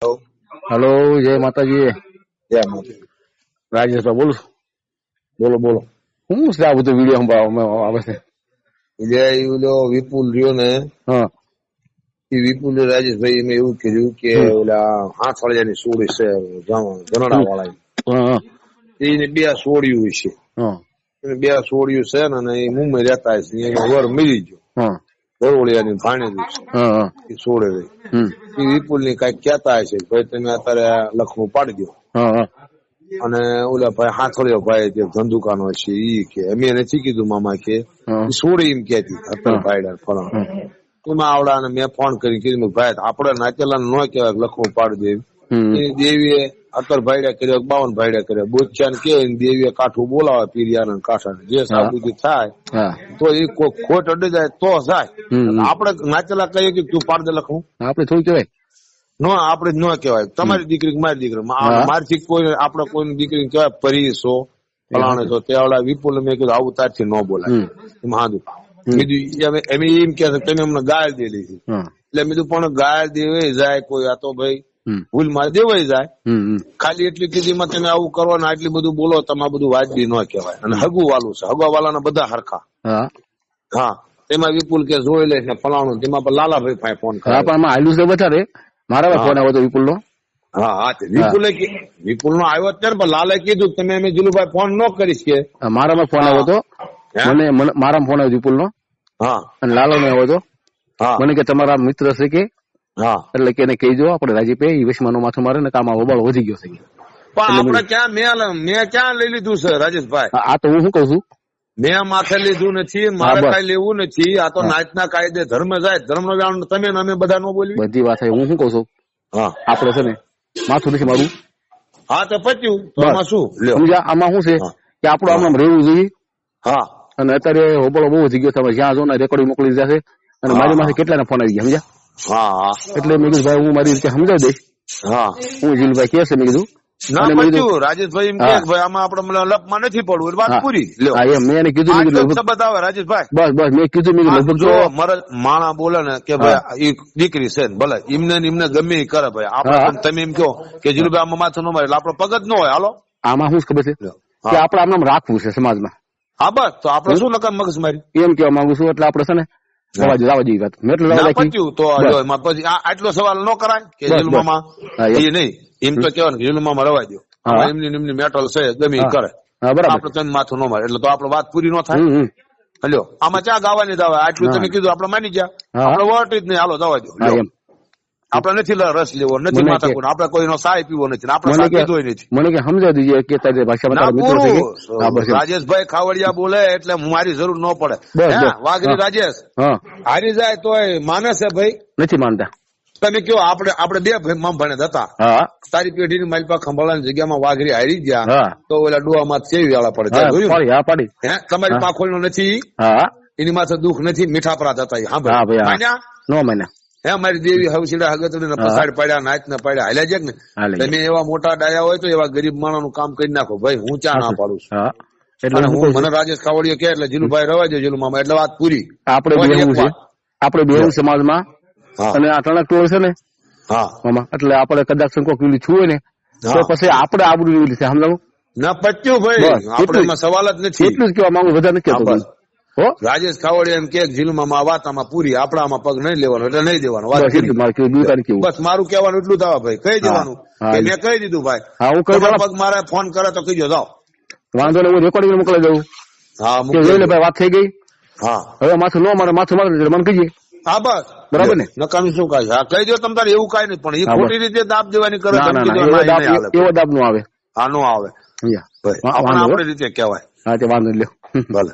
Hello, જય માતાજી. જય માતાજી. રાજેશભાઈ બોલું. બોલો બોલો. શું છે આ બધું વિડીયો આવે છે? જે ઓલો વિપુલ રહ્યો ને, હા, એ વિપુલ રાજેશભાઈ મેં એવું કીધું કે ઓલા આઠવાડિયાની સોળી છે જનડા વાળા, હા, એને બે સોળિયું છે. હા, એને બે સોળિયું છે ને એ મુંબઈ રહેતા છે, એનો વર મળી ગયો. હા, બરોળિયાની ભાણેજી છે, હા, એ સોળે રહી. એ વિપુલ ની કઈક કેતા છે ભાઈ તમે અત્યારે લખનું પાડી દો. હા, અને ઓલા ભાઈ હાથોળિયો ભાઈ જે ધંધુકાનો છે ઈ કે અમે નથી કીધું મામા કે સોળી એમ કેતી અત્યારે ભાઈ ફળ એમાં આવડા ને મેં ફોન કરી કીધું ભાઈ આપડે નાચેલા ન કહેવાય લખવું પાડી દે. દેવીએ અત્યારે ભાઈડા કર્યો 52 ભાઈડા કર્યા બોચ્યા ને કે દેવીએ કાઠું બોલાવે પીરિયા કાંઠા જે સાબુદી થાય તો એ ખોટ અડી જાય તો જાય. આપડે નાચેલા કહીએ કે તું પાડ દે લખવું, આપડે થોડું કહેવાય નો આપડે ન કહેવાય. તમારી દીકરી મારી દીકરી મારથી કોઈ આપડે કોઈની દીકરી કહેવાય પરીશો ફલાણે છો તેવડા વિપુલ મેં કીધું આવું તારથી ન બોલાય એમાં હાદું કીધું. એમ કે તમે અમને ગાળ દે લીધી એટલે મેં પણ ગાળ દેવાય જાય કોઈ આ તો ભાઈ ભૂલ માં દેવાય જાય. ખાલી એટલી કીધીમાં તમે આવું કરો ને આટલી બધું બોલો તમારે બધું વાજબી ન કહેવાય. અને હગુ વાલું છે, હગવા વાળાના બધા હરખા. હા, તેમાં વિપુલ કે જોઈ લે ને ફલાણું તેમાં પણ લાલાભાઈ પાસે ફોન કરે આયલું છે વધારે મારા ફોન આવ્યો હતો વિપુલ નો. હા, વિપુલ નો આવ્યો અત્યારે પણ લાલે કીધું તમે અમે જુલુભાઈ ફોન ન કરીશ કે મારામાં ફોન આવ્યો હતો. મને મારામાં ફોન આવ્યો વિપુલ નો. હા, અને લાલો નો આવ્યો હતો. મને કે તમારા મિત્ર છે કે એટલે કે એને કહીજો આપડે રાજીપે વિશ્વનો માથું મારે ને કામ વબાળો વધી ગયો છે. આપડે ક્યાં મેં ક્યાં લઈ લીધું છે રાજેશભાઈ? આ તો હું શું કઉ છું, મેં માથે લીધું નથી, મારે કઈ લેવું નથી. આ તો નાચના કાયદે ધર્મ જાય, ધર્મ નો વ્યાણ તમે અમે બધા નો બોલવી બધી વાત. હું શું કઉ છું, આપડે છે ને માથું નથી મારું. હા, તો પચ્યું તો આમાં શું સમજ્યા? આમાં શું છે કે આપડું આમ રહેવું જોઈએ. હા, અને અત્યારે હોબળો બહુ વધી ગયો. તમે જ્યાં જો ને રેકોર્ડિંગ મોકલી જશે અને મારી માથે કેટલાને ફોન આવી ગયા સમજ્યા? હા, એટલે મેં કીધું ભાઈ હું મારી રીતે સમજાવી દઈશ. હા, હું જીલભાઈ કે છે મેં કીધું રાજેશભાઈ એમ કે ભાઈ આમાં આપડે લપમાં નથી પડવું વાત પૂરી. મેં એને કીધું બતાવે રાજેશભાઈ બસ બસ મેં કીધું લગભગ જો માણા બોલે ને કે ભાઈ દીકરી છે ભલે એમને ગમે એ કરે ભાઈ. આપડે તમે એમ કહો કે જીલુભાઈ આમાં માથું ન મારે એટલે આપડો પગ જ ન હોય. હાલો, આમાં શું ખબર છે કે આપડે આમ રાખવું છે સમાજમાં. હા, બસ તો આપડે શું નકામ મગજ મારી એમ કેવા માંગુ છું. એટલે આપડે છે ને જવા જેવી વાત પચ્યું તો પછી આટલો સવાલ ન કરાય કે જીલુમામાં એ નહીં એમ તો કેવાય ને જીલુમામાં રવા દો. એમની મેટલ છે ગમે કરે આપડે તમે માથું ન મારે એટલે તો આપડે વાત પૂરી ન થાય. હલ્યો, આમાં ચા ગાવાની દાવા આટલું તમે કીધું આપડે માની ગયા. આપડે વોટ જ નહીં. હાલો જવા દો. આપડે નથી રસ લેવો નથી માથા કોણ આપડે કોઈનો સાય પીવો નથી આપડે કીધું નથી. મને કે સમજાવી દીજે કે તારી ભાષામાં રાજેશભાઈ ખાવડિયા બોલે એટલે મારી જરૂર ન પડે. વાઘરી રાજેશ હારી જાય તો માને છે ભાઈ નથી માનતા. તમે કયો આપડે બે ભણેત હતા. તારી પેઢી ની મારી પાસે ખંભાળાની જગ્યામાં વાઘરી હારી ગયા તો ઓલા ડોહામાં સેવી વાળા પડે. તમારી પાખોળ નો નથી એની માથે દુઃખ નથી. મીઠાપરા હતા હા હે મારી દેવી હવસીડા હગતડી પસાડ પડ્યા નાચ ના પડ્યા હાલ્યા છે ને. તમે એવા મોટા ડાયા હોય તો એવા ગરીબ માણસ નું કામ કરી નાખો ભાઈ. હું ચા ના પાડું છું. એટલે હું મને રાજેશ ખાવડીઓ કે એટલે જીલુભાઈ રવા દો જીલુ મામા એટલે વાત પૂરી. આપડે બે સમાજમાં અને આ ટણક ટોળ છે ને મામા એટલે આપડે કદાચ કોક છું ને તો પછી આપડે આબરૂ છે સમજાવું ના પચ્યું ભાઈ. આપડે સવાલ જ નથી. એટલું જ કેવા માંગુ વધારે નથી. રાજેશ ખાવડિયા એમ કે જીલુમાં વાતામાં પૂરી આપડામાં પગ નહીં લેવાનો એટલે નહીં દેવાનો. બસ મારું કહેવાનું એટલું થવા ભાઈ કહી દેવાનું. મેં કહી દીધું ભાઈ પગ મારે ફોન કરે તો કહીજો જાઓ. વાંધો નહીં, હું રેકોર્ડિંગ મોકલી દઉં. હા, ભાઈ વાત થઈ ગઈ. હા, હવે માથું ન મારે માથું મારે મને કહીએ. હા બસ બરાબર ને નકામી શું કાય. હા કહી દો તમ તારે એવું કઈ નહીં પણ એ ખોટી રીતે દાબ દેવાની કરે એવો દાબ નો આવે. હા નો આવે આપડે રીતે કહેવાય. હા તે વાંધો લ્યો ભલે.